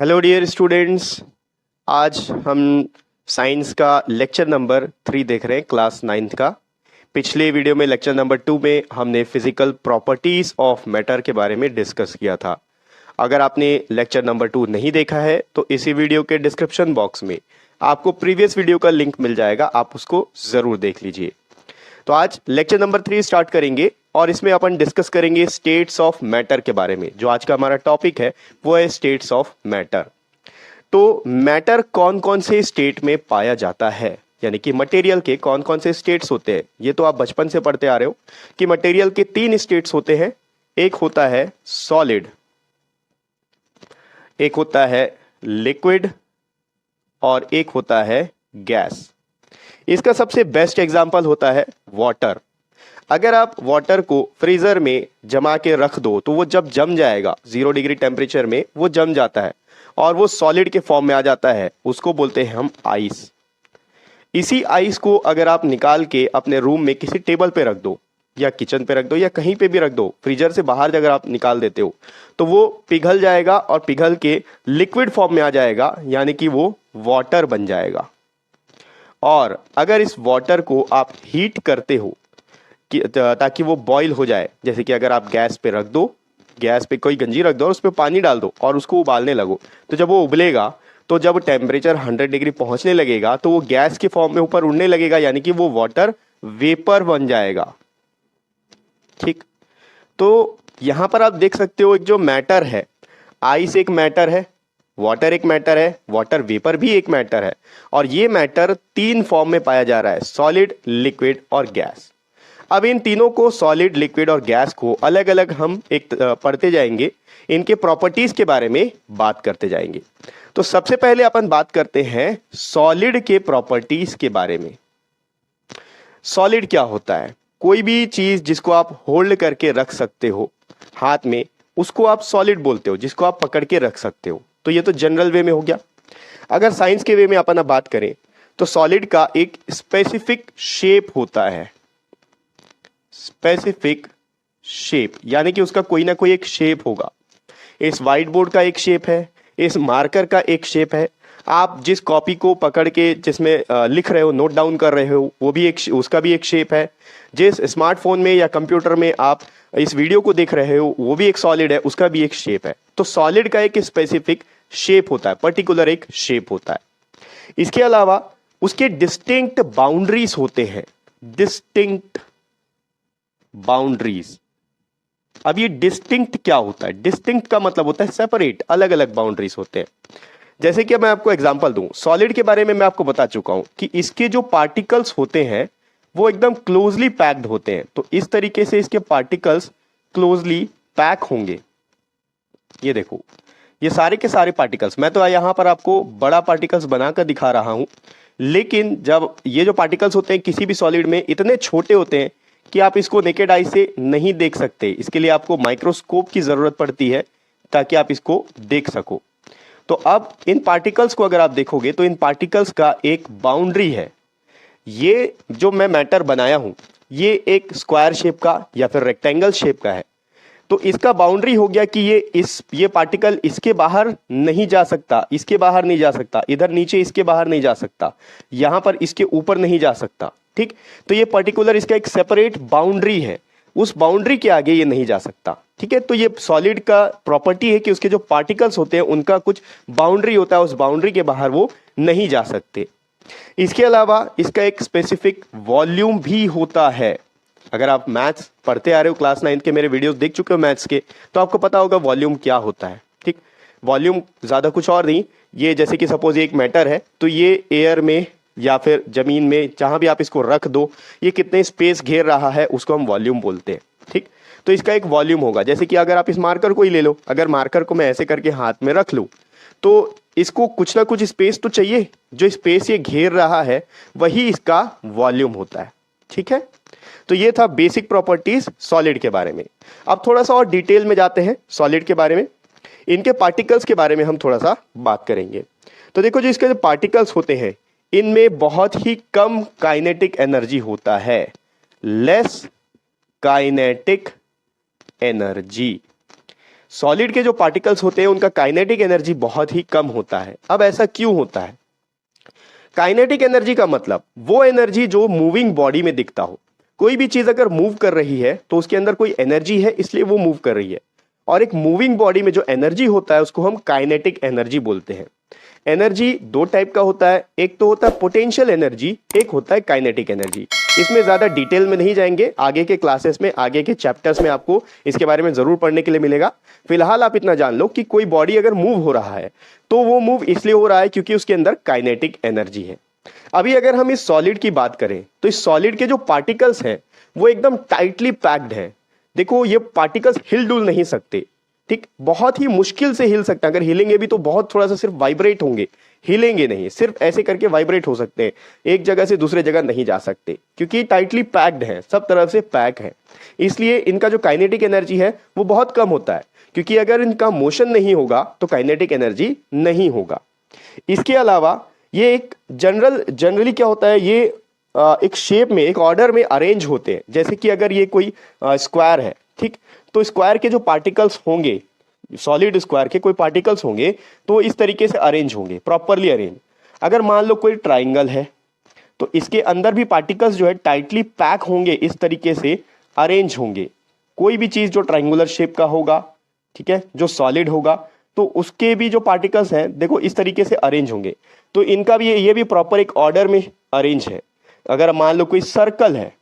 Hello dear students. आज हम science का लेक्चर नंबर 3 देख रहे हैं, क्लास 9th का। पिछले वीडियो में लेक्चर नंबर 2 में हमने फिजिकल प्रॉपर्टीज ऑफ मैटर के बारे में डिस्कस किया था। अगर आपने लेक्चर नंबर 2 नहीं देखा है तो इसी वीडियो के डिस्क्रिप्शन बॉक्स में आपको प्रीवियस वीडियो का लिंक मिल जाएगा, आप उसको ज़रूर देख लीजिए। तो आज लेक्चर नंबर 3 स्टार्ट करेंगे और इसमें अपन डिस्कस करेंगे स्टेट्स ऑफ मैटर के बारे में। जो आज का हमारा टॉपिक है वो है स्टेट्स ऑफ मैटर। तो मैटर कौन कौन से स्टेट में पाया जाता है, यानी कि मटेरियल के कौन कौन से स्टेट्स होते हैं। ये तो आप बचपन से पढ़ते आ रहे हो कि मटेरियल के 3 स्टेट्स होते हैं। एक होता है सॉलिड, एक होता है लिक्विड और एक होता है गैस। इसका सबसे बेस्ट एग्जांपल होता है वाटर। अगर आप वाटर को फ्रीजर में जमा के रख दो तो वो जब जम जाएगा 0 डिग्री टेम्परेचर में, वो जम जाता है और वो सॉलिड के फॉर्म में आ जाता है। उसको बोलते हैं हम आइस। इसी आइस को अगर आप निकाल के अपने रूम में किसी टेबल पे रख दो या किचन पे रख दो या कहीं पे भी रख दो, फ्रीजर से बाहर अगर आप निकाल देते हो तो वो पिघल जाएगा और पिघल के लिक्विड फॉर्म में आ जाएगा, यानी कि वो वाटर बन जाएगा। और अगर इस वाटर को आप हीट करते हो कि ताकि वो बॉईल हो जाए, जैसे कि अगर आप गैस पे रख दो, गैस पे कोई गंजी रख दो और उस पर पानी डाल दो और उसको उबालने लगो, तो जब वो उबलेगा तो जब टेम्परेचर 100 डिग्री पहुंचने लगेगा तो वो गैस के फॉर्म में ऊपर उड़ने लगेगा, यानी कि वो वाटर वेपर बन जाएगा। ठीक, तो यहां पर आप देख सकते हो एक जो मैटर है, आइस एक मैटर है, वाटर एक मैटर है, वाटर वेपर भी एक मैटर है। और ये मैटर 3 फॉर्म में पाया जा रहा है, सॉलिड, लिक्विड और गैस। अब इन तीनों को, सॉलिड, लिक्विड और गैस को अलग अलग हम एक पढ़ते जाएंगे, इनके प्रॉपर्टीज के बारे में बात करते जाएंगे। तो सबसे पहले अपन बात करते हैं सॉलिड के प्रॉपर्टीज के बारे में। सॉलिड क्या होता है? कोई भी चीज जिसको आप होल्ड करके रख सकते हो हाथ में, उसको आप सॉलिड बोलते हो, जिसको आप पकड़ के रख सकते हो। तो ये तो जनरल वे में हो गया। अगर साइंस के वे में अपन अब बात करें तो सॉलिड का एक स्पेसिफिक शेप होता है। स्पेसिफिक शेप यानी कि उसका कोई ना कोई एक शेप होगा। इस व्हाइट बोर्ड का एक शेप है, इस मार्कर का एक शेप है, आप जिस कॉपी को पकड़ के जिसमें लिख रहे हो, नोट डाउन कर रहे हो, वो भी एक, उसका भी एक शेप है। जिस स्मार्टफोन में या कंप्यूटर में आप इस वीडियो को देख रहे हो वो भी एक सॉलिड है, उसका भी एक शेप है। तो सॉलिड का एक स्पेसिफिक शेप होता है, पर्टिकुलर एक शेप होता है। इसके अलावा उसके डिस्टिंक्ट बाउंड्रीज होते हैं, डिस्टिंक्ट बाउंड्रीज। अब ये डिस्टिंक्ट क्या होता है? डिस्टिंक्ट का मतलब होता है सेपरेट, अलग अलग बाउंड्रीज होते हैं। जैसे कि मैं आपको एग्जांपल दूं, सॉलिड के बारे में मैं आपको बता चुका हूं कि इसके जो पार्टिकल्स होते हैं वो एकदम क्लोजली पैक्ड होते हैं। तो इस तरीके से इसके पार्टिकल्स क्लोजली पैक होंगे। ये देखो, ये सारे के सारे पार्टिकल्स, मैं तो यहां पर आपको बड़ा पार्टिकल्स बनाकर दिखा रहा हूं, लेकिन जब ये जो पार्टिकल्स होते हैं किसी भी सॉलिड में इतने छोटे होते हैं कि आप इसको नेकेड आई से नहीं देख सकते। इसके लिए आपको माइक्रोस्कोप की जरूरत पड़ती है ताकि आप इसको देख सको। तो अब इन पार्टिकल्स को अगर आप देखोगे तो इन पार्टिकल्स का एक बाउंड्री है। ये जो मैं मैटर बनाया हूं ये एक स्क्वायर शेप का या फिर रेक्टेंगल शेप का है। तो इसका बाउंड्री हो गया कि ये पार्टिकल इसके बाहर नहीं जा सकता, इसके बाहर नहीं जा सकता, इधर नीचे इसके बाहर नहीं जा सकता, यहां पर इसके ऊपर नहीं जा सकता। ठीक, तो ये पर्टिकुलर इसका एक सेपरेट बाउंड्री है, उस बाउंड्री के आगे ये नहीं जा सकता। ठीक है, तो ये सॉलिड का प्रॉपर्टी है कि उसके जो पार्टिकल्स होते हैं उनका कुछ बाउंड्री होता है, उस बाउंड्री के बाहर वो नहीं जा सकते। इसके अलावा इसका एक स्पेसिफिक वॉल्यूम भी होता है। अगर आप मैथ्स पढ़ते आ रहे हो, क्लास 9 के मेरे वीडियोस देख चुके हो मैथ्स के, तो आपको पता होगा वॉल्यूम क्या होता है। ठीक, वॉल्यूम ज्यादा कुछ और नहीं, ये जैसे कि सपोज ये एक मैटर है तो ये एयर में या फिर जमीन में जहां भी आप इसको रख दो, ये कितने स्पेस घेर रहा है उसको हम वॉल्यूम बोलते हैं। ठीक, तो इसका एक वॉल्यूम होगा। जैसे कि अगर आप इस मार्कर को ही ले लो, अगर मार्कर को मैं ऐसे करके हाथ में रख लूं तो इसको कुछ ना कुछ स्पेस तो चाहिए, जो स्पेस ये घेर रहा है वही इसका वॉल्यूम होता है। ठीक है, तो ये था बेसिक प्रॉपर्टीज सॉलिड के बारे में। अब थोड़ा सा और डिटेल में जाते हैं सॉलिड के बारे में। इनके पार्टिकल्स के बारे में हम थोड़ा सा बात करेंगे। तो देखो, जो इसके जो पार्टिकल्स होते हैं इनमें बहुत ही कम काइनेटिक एनर्जी होता है, लेस काइनेटिक एनर्जी। सॉलिड के जो पार्टिकल्स होते हैं उनका काइनेटिक एनर्जी बहुत ही कम होता है। अब ऐसा क्यों होता है? काइनेटिक एनर्जी का मतलब वो एनर्जी जो मूविंग बॉडी में दिखता हो। कोई भी चीज अगर मूव कर रही है तो उसके अंदर कोई एनर्जी है, इसलिए वो मूव कर रही है। और एक मूविंग बॉडी में जो एनर्जी होता है उसको हम काइनेटिक एनर्जी बोलते हैं। एनर्जी दो टाइप का होता है, एक तो होता है पोटेंशियल एनर्जी, एक होता है काइनेटिक एनर्जी। इसमें ज्यादा डिटेल में नहीं जाएंगे, आगे के क्लासेस में, आगे के चैप्टर्स में आपको इसके बारे में जरूर पढ़ने के लिए मिलेगा। फिलहाल आप इतना जान लो कि कोई बॉडी अगर मूव हो रहा है तो वो मूव इसलिए हो रहा है क्योंकि उसके अंदर काइनेटिक एनर्जी है। अभी अगर हम इस सॉलिड की बात करें तो इस सॉलिड के जो पार्टिकल्स हैं वो एकदम टाइटली पैक्ड हैं। देखो ये पार्टिकल्स हिल डुल नहीं सकते, ठीक, बहुत ही मुश्किल से हिल सकते हैं। अगर हिलेंगे भी तो बहुत थोड़ा सा सिर्फ वाइब्रेट होंगे, हिलेंगे नहीं, सिर्फ ऐसे करके वाइब्रेट हो सकते हैं, एक जगह से दूसरे जगह नहीं जा सकते क्योंकि टाइटली पैक्ड है, सब तरफ से पैक है। इसलिए इनका जो काइनेटिक एनर्जी है वो बहुत कम होता है, क्योंकि अगर इनका मोशन नहीं होगा तो काइनेटिक एनर्जी नहीं होगा। इसके अलावा ये एक जनरली क्या होता है, ये एक शेप में, एक ऑर्डर में अरेंज होते हैं। जैसे कि अगर ये कोई स्क्वायर है, ठीक, तो स्क्वायर के जो पार्टिकल्स होंगे, सॉलिड स्क्वायर के कोई पार्टिकल्स होंगे तो इस तरीके से अरेंज होंगे, प्रॉपरली अरेंज। अगर मान लो कोई ट्राइंगल है तो इसके अंदर भी पार्टिकल्स जो है टाइटली पैक होंगे, इस तरीके से अरेंज होंगे। कोई भी चीज जो ट्राइंगुलर शेप का होगा, ठीक है, जो सॉलिड होगा, तो उसके भी जो पार्टिकल्स हैं देखो इस तरीके से अरेंज होंगे। तो इनका भी ये भी प्रॉपर एक ऑर्डर में अरेंज है। अगर मान लो कोई सर्कल है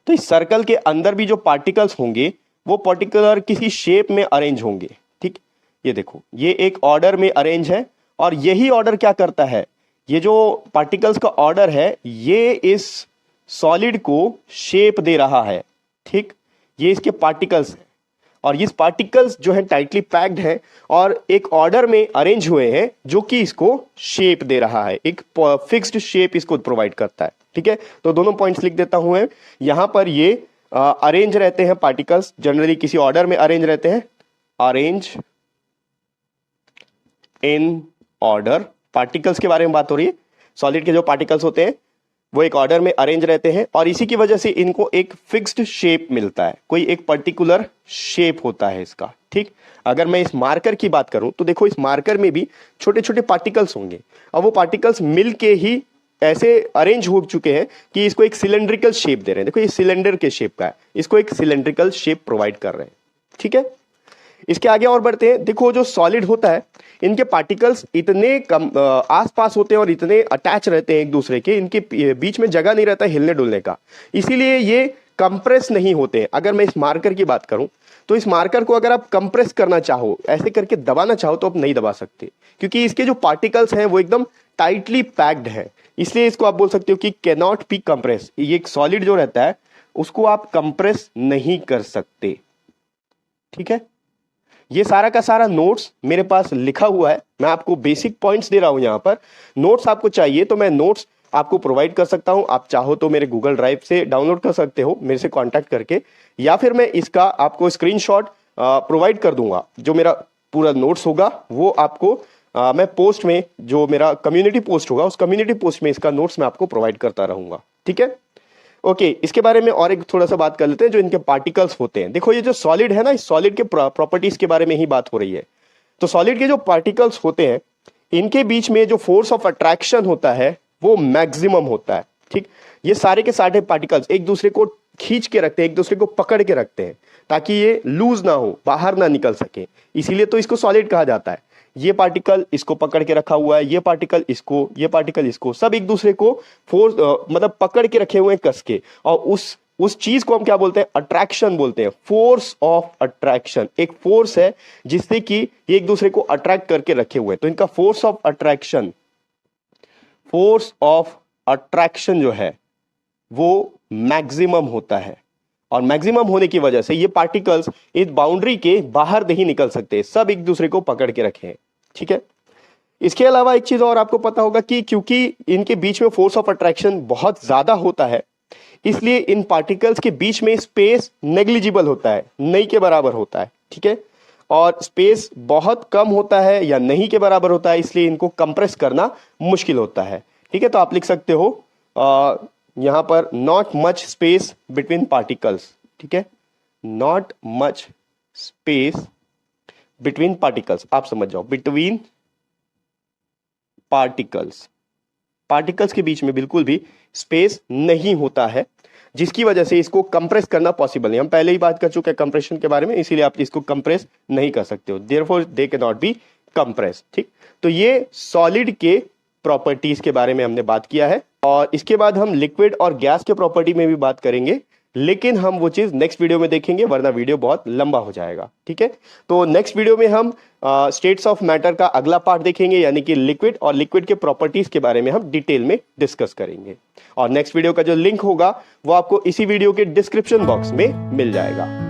तो इस सर्कल के अंदर भी जो पार्टिकल्स होंगे वो पर्टिकुलर किसी शेप में अरेंज होंगे, ठीक। ये देखो ये एक ऑर्डर में अरेंज है, और यही ऑर्डर क्या करता है, ये जो पार्टिकल्स का ऑर्डर है ये इस सॉलिड को शेप दे रहा है, ठीक। ये इसके पार्टिकल्स हैं, और ये पार्टिकल्स जो है टाइटली पैक्ड है और एक ऑर्डर में अरेंज हुए हैं, जो कि इसको शेप दे रहा है, एक फिक्स्ड शेप इसको प्रोवाइड करता है, ठीक है। तो दोनों पॉइंट्स लिख देता हूं मैं। यहां पर ये अरेंज रहते हैं पार्टिकल्स, जनरली किसी ऑर्डर में अरेंज रहते हैं, अरेंज इन ऑर्डर। पार्टिकल्स के बारे में बात हो रही है, सॉलिड के जो पार्टिकल्स होते हैं वो एक ऑर्डर में अरेंज रहते हैं, और इसी की वजह से इनको एक फिक्स्ड शेप मिलता है, कोई एक पर्टिकुलर शेप होता है इसका, ठीक। अगर मैं इस मार्कर की बात करूं तो देखो इस मार्कर में भी छोटे छोटे पार्टिकल्स होंगे, और वो पार्टिकल्स मिलके ही ऐसे अरेंज हो चुके हैं कि इसको एक सिलेंड्रिकल शेप दे रहे हैं। देखो ये सिलेंडर के शेप का है, इसको एक सिलेंड्रिकल शेप प्रोवाइड कर रहे हैं, ठीक है। इसके आगे और बढ़ते हैं। देखो जो सॉलिड होता है इनके पार्टिकल्स इतने कम आसपास होते हैं और इतने अटैच रहते हैं एक दूसरे के, इनके बीच में जगह नहीं रहता हिलने डुलने का, इसीलिए ये कंप्रेस नहीं होते हैं। अगर मैं इस मार्कर की बात करूं तो इस मार्कर को अगर आप कंप्रेस करना चाहो, ऐसे करके दबाना चाहो, तो आप नहीं दबा सकते, क्योंकि इसके जो पार्टिकल्स हैं वो एकदम टाइटली पैक्ड है। इसलिए इसको आप बोल सकते हो कि कैन नॉट बी कंप्रेस। ये एक सॉलिड जो रहता है उसको आप कंप्रेस नहीं कर सकते, ठीक है। ये सारा का सारा नोट्स मेरे पास लिखा हुआ है, मैं आपको बेसिक पॉइंट्स दे रहा हूं। यहां पर नोट्स आपको चाहिए तो मैं नोट्स आपको प्रोवाइड कर सकता हूं। आप चाहो तो मेरे गूगल ड्राइव से डाउनलोड कर सकते हो मेरे से कांटेक्ट करके, या फिर मैं इसका आपको स्क्रीनशॉट प्रोवाइड कर दूंगा। जो मेरा पूरा नोट्स होगा वो आपको मैं पोस्ट में, जो मेरा कम्युनिटी पोस्ट होगा उस कम्युनिटी पोस्ट में इसका नोट्स मैं आपको प्रोवाइड करता रहूंगा, ठीक है। ओके, इसके बारे में और एक थोड़ा सा बात कर लेते हैं, जो इनके पार्टिकल्स होते हैं। देखो ये जो सॉलिड है ना, इस सॉलिड के प्रॉपर्टीज के बारे में ही बात हो रही है। तो सॉलिड के जो पार्टिकल्स होते हैं इनके बीच में जो फोर्स ऑफ अट्रैक्शन होता है वो मैक्सिमम होता है, ठीक। ये सारे के सारे पार्टिकल्स एक दूसरे को खींच के रखते हैं, एक दूसरे को पकड़ के रखते हैं, ताकि ये लूज ना हो, बाहर ना निकल सके, इसीलिए तो इसको सॉलिड कहा जाता है। ये पार्टिकल इसको पकड़ के रखा हुआ है, ये पार्टिकल इसको, ये पार्टिकल इसको, सब एक दूसरे को फोर्स मतलब पकड़ के रखे हुए हैं कस के, और उस चीज को हम क्या बोलते हैं, अट्रैक्शन बोलते हैं। फोर्स ऑफ अट्रैक्शन एक फोर्स है जिससे कि ये एक दूसरे को अट्रैक्ट करके रखे हुए हैं। तो इनका फोर्स ऑफ अट्रैक्शन जो है वो मैक्सिमम होता है, और मैक्सिमम होने की वजह से ये पार्टिकल्स इस बाउंड्री के बाहर नहीं निकल सकते, सब एक दूसरे को पकड़ के रखे हैं, ठीक है। इसके अलावा एक चीज और आपको पता होगा कि क्योंकि इनके बीच में फोर्स ऑफ अट्रैक्शन बहुत ज्यादा होता है, इसलिए इन पार्टिकल्स के बीच में स्पेस नेग्लिजिबल होता है, नहीं के बराबर होता है, ठीक है। और स्पेस बहुत कम होता है या नहीं के बराबर होता है, इसलिए इनको कंप्रेस करना मुश्किल होता है, ठीक है। तो आप लिख सकते हो यहां पर not much space between particles, ठीक है, not much space between particles, आप समझ जाओ, बिटवीन पार्टिकल्स, पार्टिकल्स के बीच में बिल्कुल भी स्पेस नहीं होता है, जिसकी वजह से इसको कंप्रेस करना पॉसिबल नहीं। हम पहले ही बात कर चुके हैं कंप्रेशन के बारे में, इसीलिए आप इसको कंप्रेस नहीं कर सकते हो, therefore they can not be compress. ठीक, तो ये सॉलिड के प्रॉपर्टीज के बारे में हमने बात किया है, और इसके बाद हम लिक्विड और गैस के प्रॉपर्टी में भी बात करेंगे, लेकिन हम वो चीज नेक्स्ट वीडियो में देखेंगे, वरना वीडियो बहुत लंबा हो जाएगा। ठीक है, तो नेक्स्ट वीडियो में हम स्टेट्स ऑफ मैटर का अगला पार्ट देखेंगे, यानी कि लिक्विड, और लिक्विड के प्रॉपर्टीज के बारे में हम डिटेल में डिस्कस करेंगे। और नेक्स्ट वीडियो का जो लिंक होगा वो आपको इसी वीडियो के डिस्क्रिप्शन बॉक्स में मिल जाएगा।